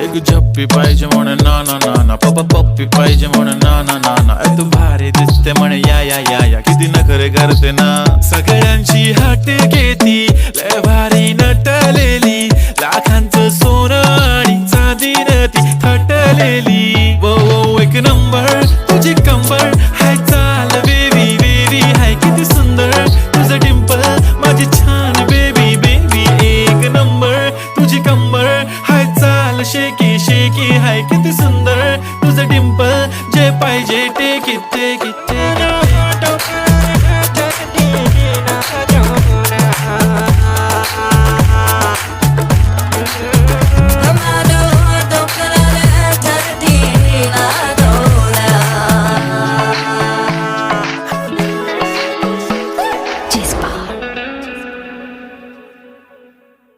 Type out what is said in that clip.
एक झप्पी पाहिजे म्हणे ना ना ना ना, पप्पा पप्पी पाहिजे म्हणे ना ना ना ना. तू भारी दिसते म्हणे या या या या, किती नखरे करते ना. सगळ्यांची हट घेती, लय भारी नटलेली, लाखांचं सोनं आणि चांदीनं ती थटलेली. वो वो एक नंबर तुझी कंबर, हाय चाल बेबी बेबी, हाय किती सुंदर तुझं डिंपल माझी छान बेबी बेबी. एक नंबर तुझी कंबर, हाय चाल शेकी शेकी, हाय किती सुंदर